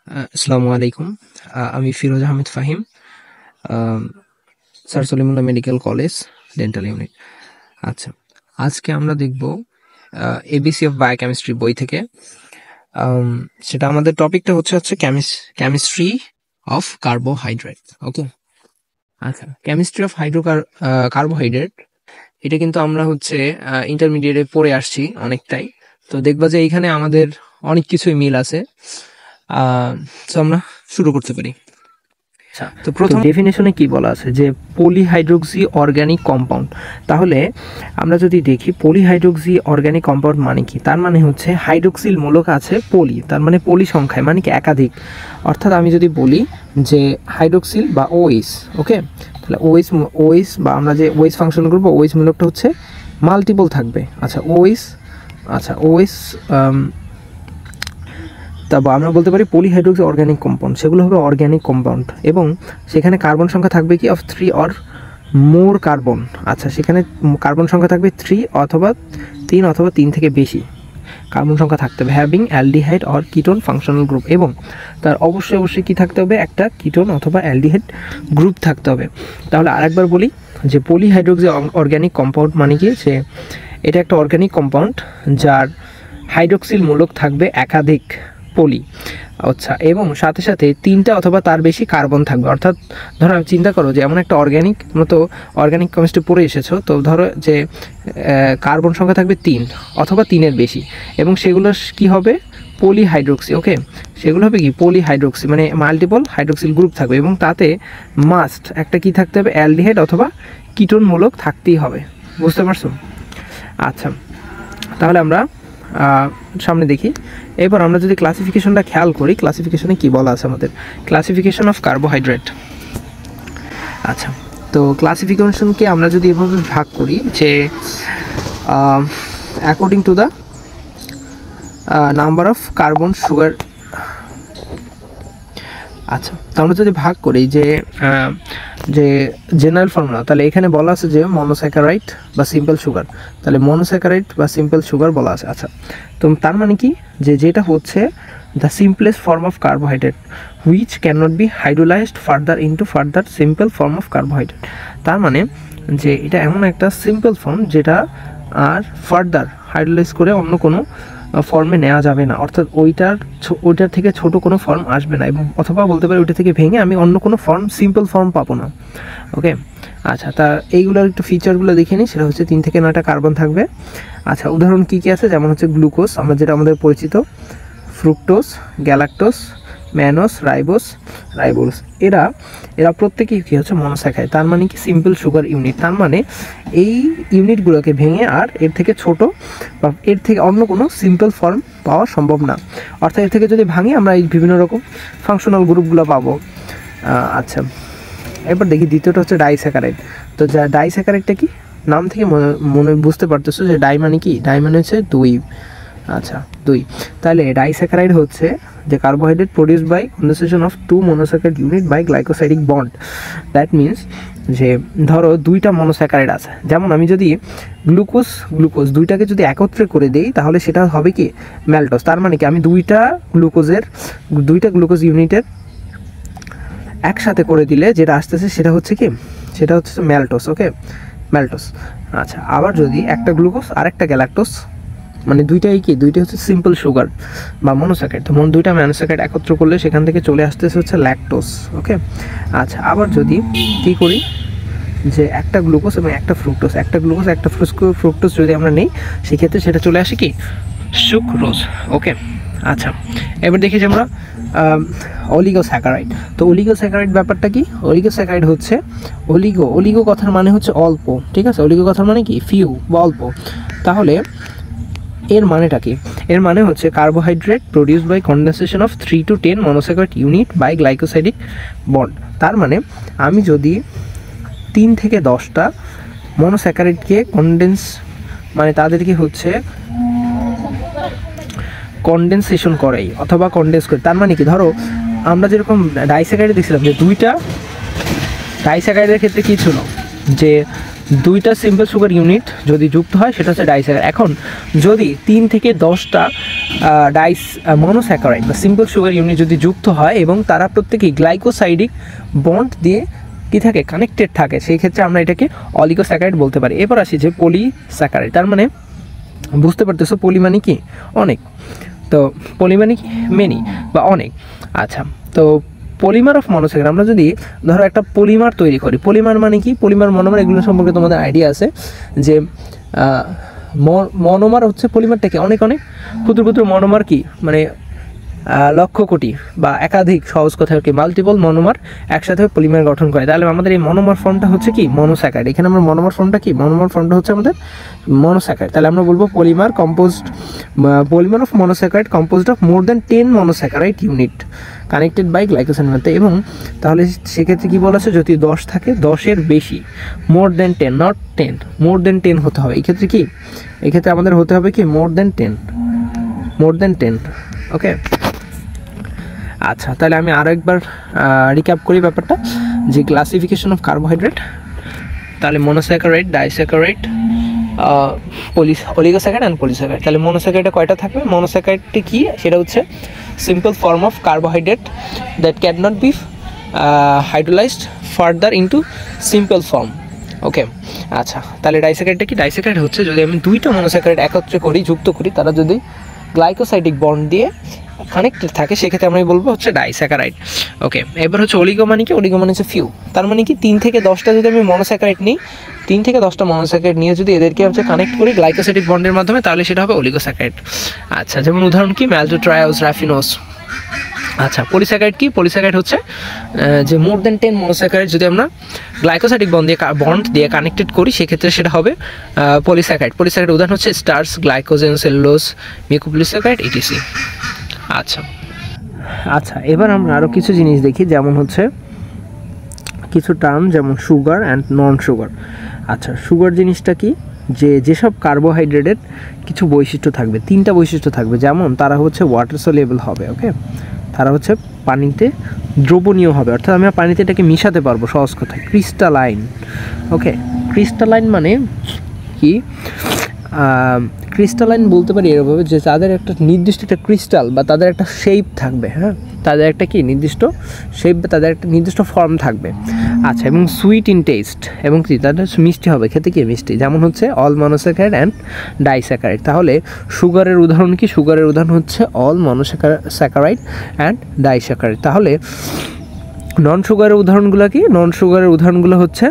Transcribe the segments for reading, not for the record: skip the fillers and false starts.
আসসালামু আলাইকুম। আমি ফিরোজ আহমেদ ফাহিম, আম Sir Salimullah Medical College, Dental Unit. আচ্ছা, আজকে আমরা দেখব এবিসি অফ বায়োকেমিস্ট্রি বই থেকে। আম সেটা আমাদের টপিকটা হচ্ছে কেমিস্ট্রি অফ কার্বোহাইড্রেট। ওকে, আচ্ছা, কেমিস্ট্রি অফ কার্বোহাইড্রেট, এটা কিন্তু আমরা ইন্টারমিডিয়েটে পড়ে আসছি অনেকটাই। তো দেখবা যে এইখানে আমাদের অনেক কিছুই মিল আছে। তো আমরা শুরু করতে পারি। আচ্ছা, তো প্রথম ডেফিনেশনে কি বলা আছে যে পলিহাইড্রোক্সি অর্গানিক কম্পাউন্ড। তাহলে আমরা যদি দেখি পলিহাইড্রোক্সি অর্গানিক কম্পাউন্ড মানে কি, তার মানে হচ্ছে হাইড্রোক্সিল মূলক আছে পলি, তার মানে পলি সংখ্যায়, মানে কি একাধিক। অর্থাৎ আমি যদি বলি যে হাইড্রোক্সিল বা ওএইচ, ওকে, তাহলে ওএইচ বা আমরা যে ওএইচ ফাংশন করবো, ওএইচ মূলকটা হচ্ছে মাল্টিপল থাকবে। ওএইচ তারপর আমরা বলতে পারি পলিহাইড্রোক্সি অর্গানিক কম্পাউন্ড, সেগুলো হবে অর্গানিক কম্পাউন্ড এবং সেখানে কার্বন সংখ্যা থাকবে কি অফ 3 অর মোর কার্বন। আচ্ছা, সেখানে কার্বন সংখ্যা থাকবে 3 অথবা 3 থেকে বেশি কার্বন সংখ্যা থাকতে হবে, having aldehyde or ketone functional group, এবং তার অবশ্যই কী থাকতে হবে, একটা কিটোন অথবা অ্যালডিহাইড গ্রুপ থাকতে হবে। তাহলে আরেকবার বলি যে পলিহাইড্রোক্সি অর্গানিক কম্পাউন্ড মানে কি, যে এটা একটা অর্গানিক কম্পাউন্ড যার হাইড্রোক্সিল মূলক থাকবে একাধিক পলি। আচ্ছা, এবং সাথে সাথে 3টা অথবা তার বেশি কার্বন থাকবে। অর্থাৎ ধরো চিন্তা করো যে এমন একটা অর্গানিক, তোমরা তো অর্গানিক কেমিস্ট্রি পড়ে এসেছো, তো ধরো যে কার্বন সংখ্যা থাকবে 3 অথবা 3-এর বেশি, এবং সেগুলো কি হবে, পলিহাইড্রোক্সি। ওকে, সেগুলো হবে কি পলিহাইড্রোক্সি, মানে মাল্টিপল হাইড্রোক্সিল গ্রুপ থাকবে, এবং তাতে মাস্ট একটা কি থাকতে হবে, অ্যালডিহাইড অথবা কিটোন মূলক থাকতেই হবে। বুঝতে পারছো? আচ্ছা, তাহলে আমরা সামনে দেখি। এবার আমরা যদি ক্লাসিফিকেশনটা খেয়াল করি, ক্লাসিফিকেশনে কি বলা আছে আমাদের, ক্লাসিফিকেশন অফ কার্বোহাইড্রেট। আচ্ছা, তো ক্লাসিফিকেশনকে আমরা যদি এভাবে ভাগ করি যে according to the number of carbon sugar. আচ্ছা, তো আমরা যদি ভাগ করি যে জেনারেল ফর্মুলা, তাহলে এখানে বলা আছে যে মনোস্যাকারাইড বা সিম্পল সুগার, তাহলে মনোস্যাকারাইড বা সিম্পল সুগার বলা আছে। আচ্ছা, তো তার মানে কি, যে যেটা হচ্ছে the simplest form of carbohydrate which can not be hydrolysed further into further simple form of carbohydrate. তার মানে যে এটা এমন একটা সিম্পল ফর্ম যেটা আর ফার্দার হাইড্রোলাইজ করে অন্য কোনো ফর্মে নেওয়া যাবে না, অর্থাৎ ওইটার থেকে ছোট কোনো ফর্ম আসবে না, এবং অথবা বলতে পারি ওইটা থেকে ভেঙে আমি অন্য কোনো ফর্ম, সিম্পল ফর্ম পাবো না। ওকে, আচ্ছা, তা এইগুলোর একটু ফিচারগুলো দেখে নিই। সেটা হচ্ছে 3 থেকে 9টা কার্বন থাকবে। আচ্ছা, উদাহরণ কী কী আছে, যেমন হচ্ছে গ্লুকোজ, আমরা যেটা আমাদের পরিচিত, ফ্রুক্টোজ, গ্যালাক্টোজ, ম্যানোস, রাইবোস, এরা প্রত্যেকেই কী হচ্ছে মনোস্যাকারাইড, তার মানে কি সিম্পল সুগার ইউনিট। তার মানে এই ইউনিটগুলোকে ভেঙে আর এর থেকে ছোট বা এর থেকে অন্য কোনো সিম্পল ফর্ম পাওয়া সম্ভব না। অর্থাৎ এর থেকে যদি ভাঙি আমরা এই বিভিন্ন রকম ফাংশনাল গ্রুপগুলো পাবো। আচ্ছা, এবার দেখি দ্বিতীয়টা হচ্ছে ডাইস্যাকারাইড। তো ডাইস্যাকারাইডটা কি, নাম থেকে মনে বুঝতে পারতেছো যে ডাই মানে কি, ডাই মানে হচ্ছে 2। আচ্ছা, 2, তাহলে ডাইস্যাকারাইড হচ্ছে যে carbohydrate produced by condensation of 2 monosaccharide unit by glycosidic bond. That means যে ধরো 2টা মনোস্যাকারাইড আছে, যেমন আমি যদি গ্লুকোজ 2টাকে যদি একত্রে করে দেই, তাহলে সেটা হবে কি ম্যালটোজ। তার মানে কি আমি 2টা গ্লুকোজ ইউনিটের একসাথে করে দিলে যেটা আসতেছে সেটা হচ্ছে কি, সেটা হচ্ছে ম্যালটোজ। ওকে, ম্যালটোজ। আচ্ছা, আবার যদি একটা গ্লুকোজ আর একটা গ্যালাক্টোজ, মানে দুইটাই হচ্ছে সিম্পল সুগার বা মনোস্যাকারাইড, তো 2টা মনোস্যাকারাইড একত্র করলে সেখান থেকে চলে আসতেছে হচ্ছে ল্যাকটোজ। ওকে, আচ্ছা, আবার যদি কী করি যে একটা গ্লুকোজ এবং একটা ফ্রুক্টোজ যদি আমরা নেই, সেক্ষেত্রে সেটা চলে আসে কি সুক্রোজ। ওকে, আচ্ছা, এবার দেখি যে আমরা অলিগোস্যাকারাইড। তো অলিগোস্যাকারাইড ব্যাপারটা কি, অলিগোস্যাকারাইড হচ্ছে অলিগো কথার মানে হচ্ছে অল্প, ঠিক আছে, অলিগো কথার মানে কি ফিউ বা অল্প। তাহলে এর মানেটা কি, এর মানে হচ্ছে carbohydrate produced by condensation of 3 to 10 monosaccharide unit by glycosidic bond. তার মানে আমি যদি 3 থেকে 10টা মনোস্যাকারাইডকে মানে তাদেরকে হচ্ছে কন্ডেনসেশন করাই অথবা কন্ডেন্স করি, তার মানে কি, ধরো আমরা যেরকম ডাইস্যাকারাইড দেখছিলাম যে 2টা ডাইস্যাকারাইডের ক্ষেত্রে কী ছিল, যে দুইটা সিম্পল সুগার ইউনিট যদি যুক্ত হয় সেটা হচ্ছে ডাইস্যাকারাইড। এখন যদি 3 থেকে 10টা মনোস্যাকারাইড বা সিম্পল সুগার ইউনিট যদি যুক্ত হয় এবং তারা প্রত্যেকেই গ্লাইকোসাইডিক বন্ড দিয়ে কি থাকে, কানেক্টেড থাকে, সেই ক্ষেত্রে আমরা এটাকে অলিগোস্যাকারাইড বলতে পারি। এবার আসি যে পলিস্যাকারাইড। তার মানে বুঝতে পারতেছো পলি মানে কি অনেক, তো পলি মানে কি মেনি বা অনেক। আচ্ছা, তো পলিমার অফ মনোস্যাকারাইড, আমরা যদি ধরো একটা পলিমার তৈরি করি, পলিমার মানে কি, পলিমার মনোমার এগুলো সম্পর্কে তোমাদের আইডিয়া আছে যে মনোমার হচ্ছে পলিমার থেকে অনেক অনেক ক্ষুদ্র ক্ষুদ্র মনোমার কি মানে লক্ষ কোটি বা একাধিক, সহজ কথা কি মাল্টিপল মনোমার একসাথে পলিমার গঠন করে। তাহলে আমাদের এই মনোমার ফর্মটা হচ্ছে কি মনোস্যাকারাইড। এখানে আমরা মনোমার ফর্মটা কি, মনোমার ফর্মটা হচ্ছে আমাদের মনোস্যাকারাইড। তাহলে আমরা বলবো polymer of monosaccharide composed of more than 10 monosaccharide unit connected by glycogen. এবং তাহলে সেক্ষেত্রে কি বলা আছে, যদি 10 থাকে 10-এর বেশি, মোর দ্যান 10, নট 10, মোর দ্যান 10 হতে হবে। এই ক্ষেত্রে কি, এই ক্ষেত্রে আমাদের হতে হবে কি মোর দ্যান 10, ওকে। আচ্ছা, তাহলে আমি আরও একবার রিক্যাপ করি ব্যাপারটা, যে ক্লাসিফিকেশন অফ কার্বোহাইড্রেট। তাহলে monosaccharide, disaccharide, oligosaccharide and polysaccharide. তাহলে মনোস্যাকারাইডে কয়টা থাকবে, মনোস্যাকারাইডটি কি, সেটা হচ্ছে simple form of carbohydrate that can not be hydrolysed further into simple form, okay. আচ্ছা, তাহলে ডাইস্যাকারাইডটা কি, ডাইস্যাকারাইড হচ্ছে যদি আমি দুইটা মনোস্যাকারাইড একত্রে করি, যুক্ত করি, তারা যদি গ্লাইকোসাইডিক বন্ড দিয়ে কানেক্টেড থাকে, সেক্ষেত্রে আমরা বলবো হচ্ছে ডাইস্যাকারাইড, ওকে। এবার হচ্ছে অলিগো মানে কি, অলিগো মানে হচ্ছে ফিউ। তার মানে কি 3 থেকে 10টা যদি আমি মনোস্যাকারাইড নিই, 3 থেকে 10টা মনোস্যাকারাইড নিয়ে যদি এদেরকে হচ্ছে কানেক্ট করি গ্লাইকোসাইডিক বন্ডের মাধ্যমে, তাহলে সেটা হবে অলিগোস্যাকারাইড। আচ্ছা, যেমন উদাহরণ কি ম্যালটোট্রায়োজ, রাফিনোজ। আচ্ছা, পলিস্যাকারাইড কি, পলিস্যাকারাইড হচ্ছে যে মোর দ্যান 10 মনোস্যাকারাইড যদি আমরা গ্লাইকোসাইডিক বন্ড দিয়ে কানেক্টেড করি, সেক্ষেত্রে সেটা হবে পলিস্যাকারাইড। পলিস্যাকারাইড উদাহরণ হচ্ছে starch, glycogen, cellulose, mucopolysaccharide, etc. আচ্ছা, এবার আমরা আরও কিছু জিনিস দেখি, যেমন হচ্ছে কিছু টার্ম, যেমন সুগার অ্যান্ড নন সুগার। আচ্ছা, সুগার জিনিসটা কি, যে যেসব কার্বোহাইড্রেটের কিছু বৈশিষ্ট্য থাকবে, 3টা বৈশিষ্ট্য থাকবে, যেমন তারা হচ্ছে ওয়াটার সলিউবল হবে, ওকে, তারা হচ্ছে পানিতে দ্রবণীয় হবে, অর্থাৎ আমরা পানিতে এটাকে মিশাতে পারবো, সহজ কথা ক্রিস্টালাইন, ওকে। ক্রিস্টালাইন মানে কি, ক্রিস্টালাইন বলতে পারি এরভাবে যে তাদের একটা নির্দিষ্ট একটা ক্রিস্টাল বা তাদের একটা শেপ থাকবে, হ্যাঁ, তাদের একটা কি নির্দিষ্ট শেপ বা তাদের একটা নির্দিষ্ট ফর্ম থাকবে। আচ্ছা, এবং সুইট ইন টেস্ট, এবং কি তাদের মিষ্টি হবে, খেতে কি মিষ্টি, যেমন হচ্ছে অল মনোস্যাকারাইড অ্যান্ড ডাইস্যাকারাইড। তাহলে সুগারের উদাহরণ কি, সুগারের উদাহরণ হচ্ছে অল মনোস্যাকারাইড অ্যান্ড ডাইস্যাকারাইড। তাহলে নন সুগারের উদাহরণগুলো কি, নন সুগারের উদাহরণগুলো হচ্ছে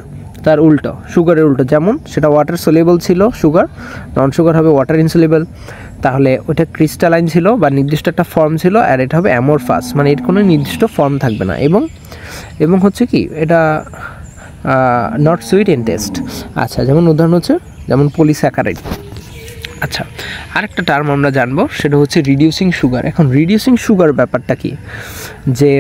তার উল্টো, সুগারের উল্টো, যেমন সেটা ওয়াটার সলিউবল ছিল সুগার, নন সুগার হবে ওয়াটার ইনসলিউবল। তাহলে ওটা ক্রিস্টালাইন ছিল বা নির্দিষ্ট একটা ফর্ম ছিল, আর এটা হবে অ্যামরফাস, মানে এর কোনো নির্দিষ্ট ফর্ম থাকবে না, এবং হচ্ছে কি এটা নট সুইট ইন টেস্ট। আচ্ছা, যেমন উদাহরণ হচ্ছে যেমন পলিস্যাকারাইড। আচ্ছা, আরেকটা টার্ম আমরা জানবো, সেটা হচ্ছে রিডিউসিং সুগার। এখন রিডিউসিং সুগার ব্যাপারটা কি, যে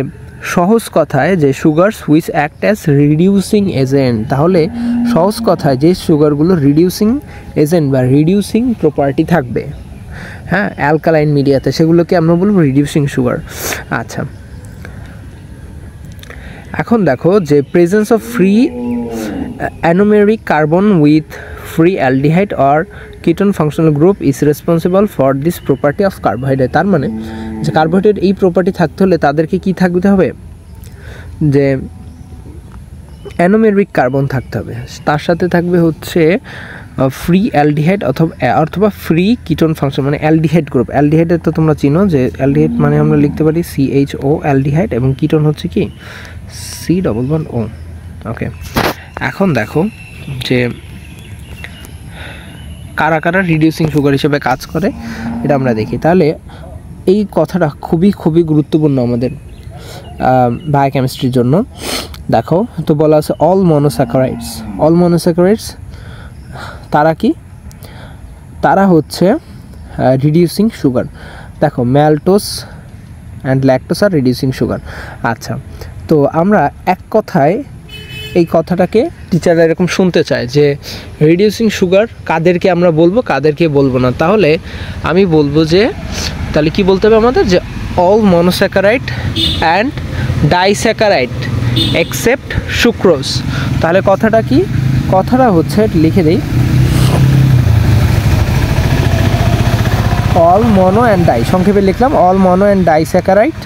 সহজ কথায় যে sugars which act as reducing agent. তাহলে সহজ কথায় যে সুগারগুলো রিডিউসিং এজেন্ট বা রিডিউসিং প্রপার্টি থাকবে, হ্যাঁ, অ্যালকালাইন মিডিয়াতে, সেগুলোকে আমরা বলবো রিডিউসিং সুগার। আচ্ছা, এখন দেখো যে presence of free anomeric carbon with free aldehyde or ketone functional group is responsible for this property of carbohydrate. তার মানে যে কার্বোহাইড্রেট এই প্রপার্টি থাকতে হলে তাদেরকে কি থাকতে হবে, যে অ্যানোমেরিক কার্বন থাকতে হবে, তার সাথে থাকবে হচ্ছে ফ্রি অ্যালডিহাইড অথবা ফ্রি কিটোন ফাংশন, মানে অ্যালডিহাইড গ্রুপ। অ্যালডিহাইডের তো তোমরা চিনো যে অ্যালডিহাইড মানে আমরা লিখতে পারি CHO অ্যালডিহাইড, এবং কিটোন হচ্ছে কি C++O, ওকে। এখন দেখো যে কারা কারা রিডিউসিং সুগার হিসেবে কাজ করে এটা আমরা দেখি। তাহলে এই কথাটা খুবই খুবই গুরুত্বপূর্ণ আমাদের বায়োকেমিস্ট্রির জন্য। দেখো তো বলা আছে অল মনোস্যাকারাইডস, তারা কি, তারা হচ্ছে রিডিউসিং সুগার। দেখো maltose and lactose are reducing sugar. আচ্ছা, তো আমরা এক কথায় এই কথাটাকে টিচাররা এরকম শুনতে চায় যে রিডিউসিং সুগার কাদেরকে আমরা বলবো, কাদেরকে বলবো না। তাহলে আমি বলবো যে তাহলে কি বলতে হবে আমাদের, যে all monosaccharide and disaccharide except sucrose. তাহলে কথাটা কি, কথাটা হচ্ছে লিখে দিই, অল মনো অ্যান্ড ডাই, সংক্ষেপে লিখলাম all mono and disaccharide,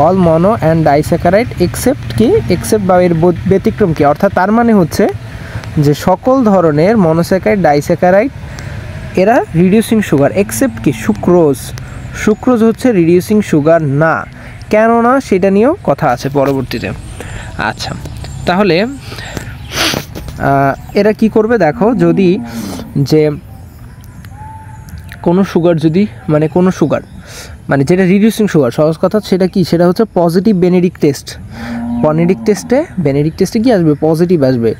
all mono and disaccharide except কি, এক্সেপ্ট বা এর ব্যতিক্রম কি, অর্থাৎ তার মানে হচ্ছে যে সকল ধরনের মনোস্যাকারাইড ডাইস্যাকারাইড এরা রিডিউসিং সুগার, এক্সেপ্ট কি সুক্রোজ, সুক্রোজ হচ্ছে রিডিউসিং সুগার না, কেন না সেটা নিয়েও কথা আছে পরবর্তীতে। আচ্ছা, তাহলে এরা কি করবে দেখো, যদি যে কোনো সুগার যদি মানে কোনো সুগার মানে যেটা রিডিউসিং সুগার, সহজ কথা সেটা কি, সেটা হচ্ছে পজিটিভ বেনেডিক্ট টেস্ট, বেনেডিক্ট টেস্টে কি আসবে, পজিটিভ আসবে।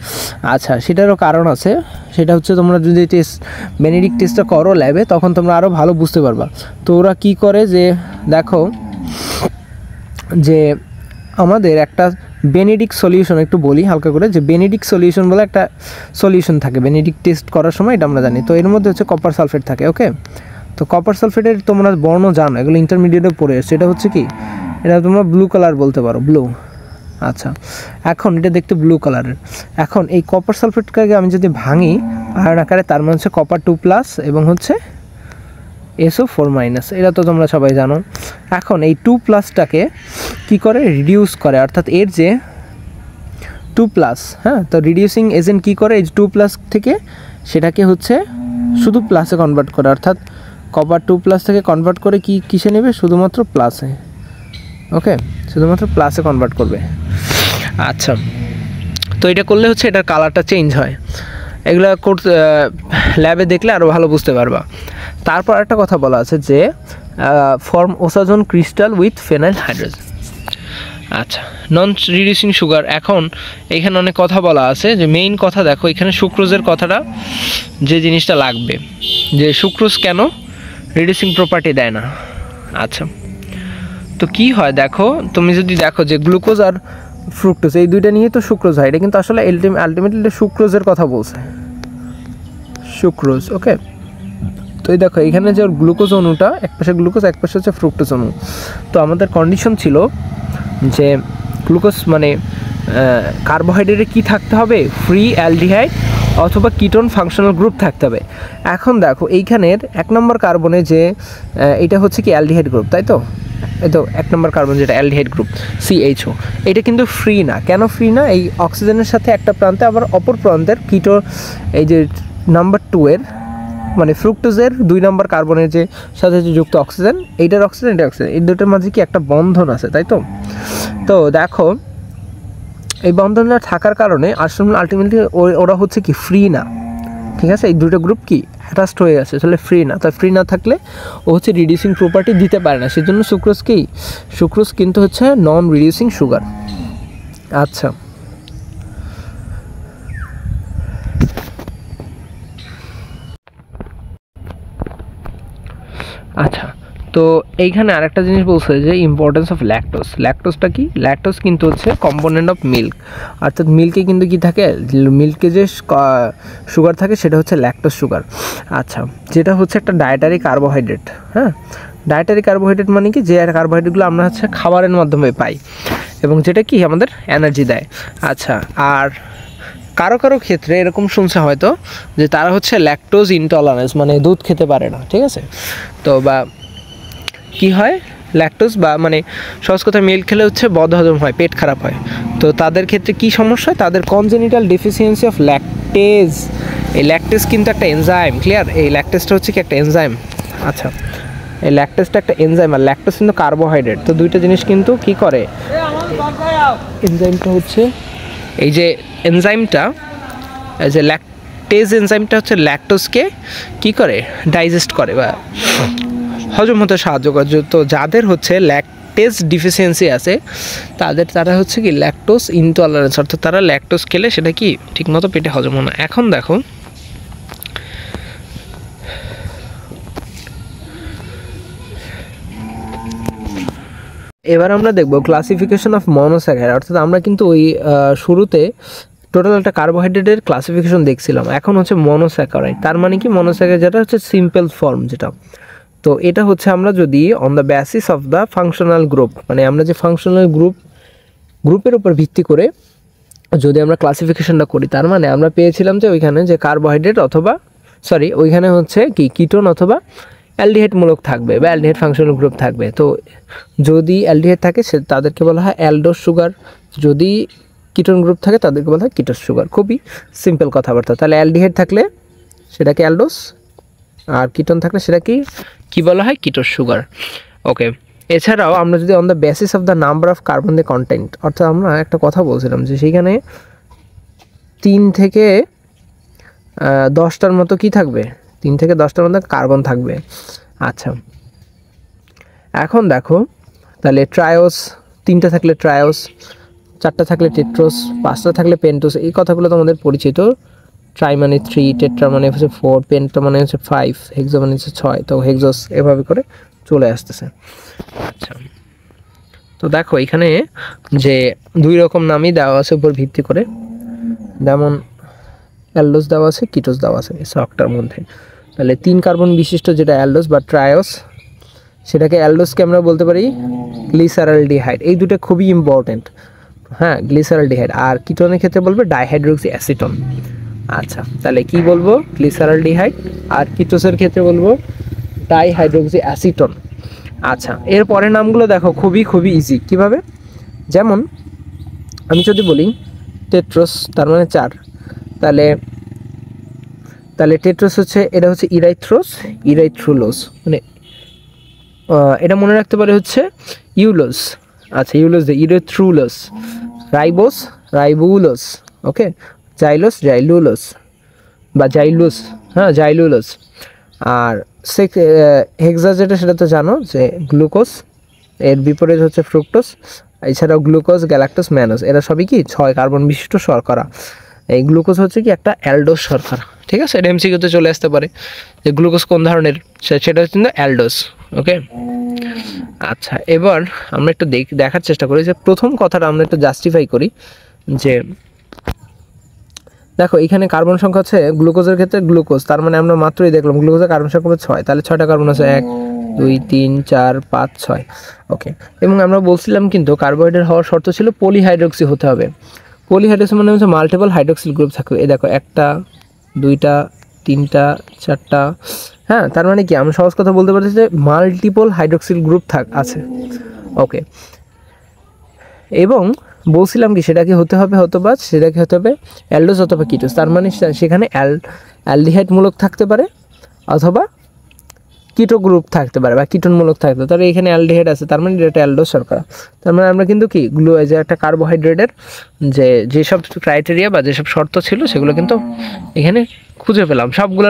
আচ্ছা, সেটারও কারণ আছে, সেটা হচ্ছে তোমরা যদি বেনেডিক্ট টেস্টটা করো ল্যাবে তখন তোমরা আরও ভালো বুঝতে পারবা। তো ওরা কী করে যে দেখো যে আমাদের একটা বেনেডিক্ট সলিউশন, একটু বলি হালকা করে, যে বেনেডিক্ট সলিউশন বলে একটা সলিউশন থাকে বেনেডিক্ট টেস্ট করার সময়, এটা আমরা জানি। তো এর মধ্যে হচ্ছে কপার সালফেট থাকে, ওকে। তো কপার সালফেটের তোমরা বর্ণ জানো, এগুলো ইন্টারমিডিয়েটে পড়ে এসছে, এটা হচ্ছে কি, এটা তোমরা ব্লু কালার বলতে পারো, ব্লু। আচ্ছা, এখন এটা দেখতে ব্লু কালারের। এখন এই কপার সালফেটকে আমি যদি ভাঙি আয়ন আকারে, তার মানে হচ্ছে কপার 2+ এবং হচ্ছে SO4-, এটা তো তোমরা সবাই জানো। এখন এই 2+টাকে কি করে, রিডিউস করে, অর্থাৎ এর যে 2+, হ্যাঁ, তো রিডিউসিং এজেন্ট কি করে, এই 2+ থেকে সেটাকে হচ্ছে শুধু প্লাসে কনভার্ট করে, অর্থাৎ কপার 2+ থেকে কনভার্ট করে কি কিসে নেবে, শুধুমাত্র প্লাসে, ওকে, শুধুমাত্র প্লাসে কনভার্ট করবে। আচ্ছা, তো এটা করলে হচ্ছে এটার কালারটা চেঞ্জ হয়, এগুলো করতে ল্যাবে দেখলে আরও ভালো বুঝতে পারবা। তারপর একটা কথা বলা আছে যে form osazone crystal with phenyl hydrogen. আচ্ছা, নন রিডিউসিং সুগার, এখন এখানে অনেক কথা বলা আছে, যে মেইন কথা দেখো এখানে সুক্রোজের কথাটা, যে জিনিসটা লাগবে যে সুক্রোজ কেন রিডিউসিং প্রপার্টি দেয় না। আচ্ছা, তো কি হয় দেখো, তুমি যদি দেখো যে গ্লুকোজ আর ফ্রুক্টোজ এই দুইটা নিয়ে তো সুক্রোজ হয়, এটা কিন্তু আসলে আলটিমেটলি সুক্রোজের কথা বলছে, সুক্রোজ, ওকে। তো এই দেখো এখানে যে গ্লুকোজ অণুটা, এক পাশে গ্লুকোজ এক পাশে হচ্ছে ফ্রুক্টোজ অণু। তো আমাদের কন্ডিশন ছিল যে গ্লুকোজ মানে কার্বোহাইড্রেটে কি থাকতে হবে, ফ্রি অ্যালডিহাইড অথবা কিটোন ফাংশনাল গ্রুপ থাকতে হবে। এখন দেখো এইখানের 1 নম্বর কার্বনে যে এটা হচ্ছে কি অ্যালডিহাইড গ্রুপ, তাই তো, এই তো 1 নম্বর কার্বন যেটা অ্যালডিহাইড গ্রুপ CHO, এটা কিন্তু ফ্রি না। কেন ফ্রি না, এই অক্সিজেনের সাথে একটা প্রান্তে আবার অপর প্রান্তের কিটো, এই যে নাম্বার 2 এর মানে ফ্রুক্টোজের 2 নম্বর কার্বনের যে সাথে যে যুক্ত অক্সিজেন, এইটার অক্সিজেন এটা অক্সিজেন, এই দুটোর মাঝে কি একটা বন্ধন আছে, তাই তো। তো দেখো এই বন্ধনটা থাকার কারণে আসলে আলটিমেটলি ওরা হচ্ছে কি ফ্রি না, ঠিক আছে, এই দুটো গ্রুপ কি অ্যাটাচড হয়ে আছে, তাহলে ফ্রি না। তাই ফ্রি না থাকলে ও হচ্ছে রিডিউসিং প্রপার্টি দিতে পারে না, সেজন্য সুক্রোজ কিন্তু হচ্ছে নন রিডিউসিং সুগার। আচ্ছা, আচ্ছা, তো এইখানে আরেকটা জিনিস বলছে যে ইম্পর্টেন্স অফ ল্যাকটোজ। ল্যাকটোজটা কি, ল্যাকটোজ কিন্তু হচ্ছে কম্পোনেন্ট অফ মিল্ক, অর্থাৎ মিল্কে কিন্তু কি থাকে, মিল্কে যে সুগার থাকে সেটা হচ্ছে ল্যাকটোজ সুগার। আচ্ছা, যেটা হচ্ছে একটা ডায়েটারি কার্বোহাইড্রেট, হ্যাঁ, ডায়েটারি কার্বোহাইড্রেট মানে কি, যে কার্বোহাইড্রেটগুলো আমরা হচ্ছে খাবারের মাধ্যমে পাই এবং যেটা কি আমাদের এনার্জি দেয়। আচ্ছা, আর কারো কারো ক্ষেত্রে এরকম শুনছে হয়তো যে তারা হচ্ছে ল্যাকটোজ ইনটলারেন্স, মানে দুধ খেতে পারে না, ঠিক আছে। তো বা কি হয়, ল্যাকটোজ বা মানে সহজ কথা মিল্ক খেলে হচ্ছে বদহজম হয়, পেট খারাপ হয়। তো তাদের ক্ষেত্রে কি সমস্যা, তাদের কনজেনিটাল ডেফিসিয়েন্সি অফ ল্যাকটেজ। এই ল্যাকটেজ কিন্তু একটা এনজাইম, ক্লিয়ার, এই ল্যাকটেজটা হচ্ছে কি একটা এনজাইম। আচ্ছা, এই ল্যাকটেজটা একটা এনজাইম, আর ল্যাকটোজ কিন্তু কার্বোহাইড্রেট। তো দুইটা জিনিস কিন্তু কি করে, এনজাইমটা হচ্ছে এই যে এনজাইমটা, এই যে ল্যাকটেজ এনজাইমটা হচ্ছে ল্যাকটোজকে কি করে, ডাইজেস্ট করে বা হজম হতে সাহায্য করে। তো যাদের হচ্ছে ল্যাকটেজ ডিফিসিয়েন্সি আছে তারা হচ্ছে কি ল্যাকটোজ ইনটলারেন্স, অর্থাৎ তারা ল্যাকটোজ খেলে সেটা কি ঠিকমতো পেটে হজম হয় না। এখন দেখো এবার আমরা দেখব ক্লাসিফিকেশন অফ মনোস্যাকারাইড, অর্থাৎ আমরা কিন্তু ওই শুরুতে টোটাল একটা কার্বোহাইড্রেটের ক্লাসিফিকেশন দেখছিলাম, এখন হচ্ছে মনোস্যাকারাইড। তার মানে কি, মনোস্যাকারাইড যেটা হচ্ছে সিম্পল ফর্ম যেটা, তো এটা হচ্ছে আমরা যদি on the basis of the functional group, মানে আমরা যে ফাংশনাল গ্রুপের উপর ভিত্তি করে যদি আমরা ক্লাসিফিকেশনটা করি, তার মানে আমরা পেয়েছিলাম যে ওইখানে যে কার্বোহাইড্রেট অথবা ওইখানে হচ্ছে কি কিটোন অথবা অ্যালডিহাইড মূলক থাকবে বা অ্যালডিহাইড ফাংশনাল গ্রুপ থাকবে। তো যদি অ্যালডিহাইড থাকে তাদেরকে বলা হয় অ্যালডোস সুগার, যদি কিটোন গ্রুপ থাকে তাদেরকে বলা হয় কিটোস সুগার। খুবই সিম্পল কথাবার্তা। তাহলে অ্যালডিহাইড থাকলে সেটাকে অ্যালডোস, আর কিটোন থাকলে সেটা কি বলা হয়, কিটোস সুগার। ওকে, এছাড়াও আমরা যদি on the basis of the number of carbon the content, অর্থাৎ আমরা একটা কথা বলছিলাম যে সেইখানে 3 থেকে 10টার মতো কি থাকবে, 3 থেকে 10টার মতো কার্বন থাকবে। আচ্ছা, এখন দেখো তাহলে ট্রায়োস, 3টা থাকলে ট্রায়োস, 4টা থাকলে টেট্রোস, 5টা থাকলে পেন্টোস। এই কথাগুলো তো আমাদের পরিচিত। ট্রাই মানে 3, টেট্রা মানে হচ্ছে 4, পেন্টা মানে হচ্ছে 5, হেক্সা মানে হচ্ছে 6, তো হেক্সোস এভাবে করে চলে আসতেছে। আচ্ছা, তো দেখো এখানে যে 2 রকম নামই দেওয়া আছে উপর ভিত্তি করে, যেমন অ্যালডোস দেওয়া আছে, কিটোস দেওয়া আছে এই ছকটার মধ্যে। তাহলে 3 কার্বন বিশিষ্ট যেটা অ্যালডোস বা ট্রায়োস, সেটাকে অ্যালডোসকে আমরা বলতে পারি গ্লিসারলডিহাইড। এই দুটো খুবই ইম্পর্টেন্ট, হ্যাঁ, গ্লিসারলডিহাইড। আর কিটোনের ক্ষেত্রে বলবে ডাইহাইড্রোক্সি অ্যাসিটন। আচ্ছা, তাহলে কি বলবো, গ্লিসারলডিহাইড, আর কিটোসের ক্ষেত্রে বলবো ডাইহাইড্রোক্সি অ্যাসিটন। আচ্ছা, এর পরের নামগুলো দেখো খুবই ইজি। কিভাবে, যেমন আমি যদি বলি টেট্রোস, তার মানে 4, তাহলে টেট্রোস হচ্ছে, এটা হচ্ছে ইরাইথ্রুলোস, মানে এটা মনে রাখতে পারে হচ্ছে ইউলোস। আচ্ছা, ইউলোস দিয়ে ইরাইথ্রুলোস, রাইবোস, রাইবুলোস, ওকে, জাইলুলোস বা জাইলুস, হ্যাঁ, জাইলুলোস। আর হেক্সা যেটা, সেটা তো জানো যে গ্লুকোজ, এর বিপরীত হচ্ছে ফ্রুক্টোজ। এছাড়াও গ্লুকোজ, গ্যালাক্টোজ, ম্যানোজ, এরা সবই কি 6 কার্বন বিশিষ্ট শর্করা। এই গ্লুকোজ হচ্ছে কি একটা অ্যালডোস শর্করা, ঠিক আছে। এটা এমসিকিউতে চলে আসতে পারে যে গ্লুকোজ কোন ধরনের, সেটা হচ্ছে কিন্তু অ্যালডোস। ওকে, আচ্ছা, এবার আমরা একটু দেখার চেষ্টা করি যে প্রথম কথাটা আমরা একটু জাস্টিফাই করি যে দেখো এখানে কার্বন সংখ্যা হচ্ছে গ্লুকোজের ক্ষেত্রে গ্লুকোজ, তার মানে আমরা মাত্রই দেখলাম গ্লুকোজের কার্বন সংখ্যা 6, তাহলে 6টা কার্বন আছে, 1 2 3 4 5 6। ওকে, এবং আমরা বলছিলাম কিন্তু কার্বোহাইড্রেট হওয়ার শর্ত ছিল পলিহাইড্রক্সি হতে হবে। পলিহাইড্রক্সি মানে হচ্ছে মাল্টিপল হাইড্রক্সিল গ্রুপ থাকবে। এই দেখো 1টা 2টা 3টা 4টা, হ্যাঁ, তার মানে কি আমরা সহজ কথা বলতে পারছি যে মাল্টিপল হাইড্রক্সিল গ্রুপ আছে। ওকে, এবং বলছিলাম কি সেটাকে হতে হবে অ্যালডোস অথবা কিটোস, তার মানে সেখানে অ্যালডিহাইড মূলক থাকতে পারে অথবা কিটো গ্রুপ থাকতে পারে বা কিটোন মূলক থাকতে পারে। তাহলে এখানে অ্যালডিহাইড আছে, তার মানে এটা অ্যালডোস শর্করা। তার মানে আমরা কিন্তু কি যে একটা কার্বোহাইড্রেটের যেসব ক্রাইটেরিয়া বা যেসব শর্ত ছিল সেগুলো কিন্তু এখানে খুঁজে পেলাম সবগুলো।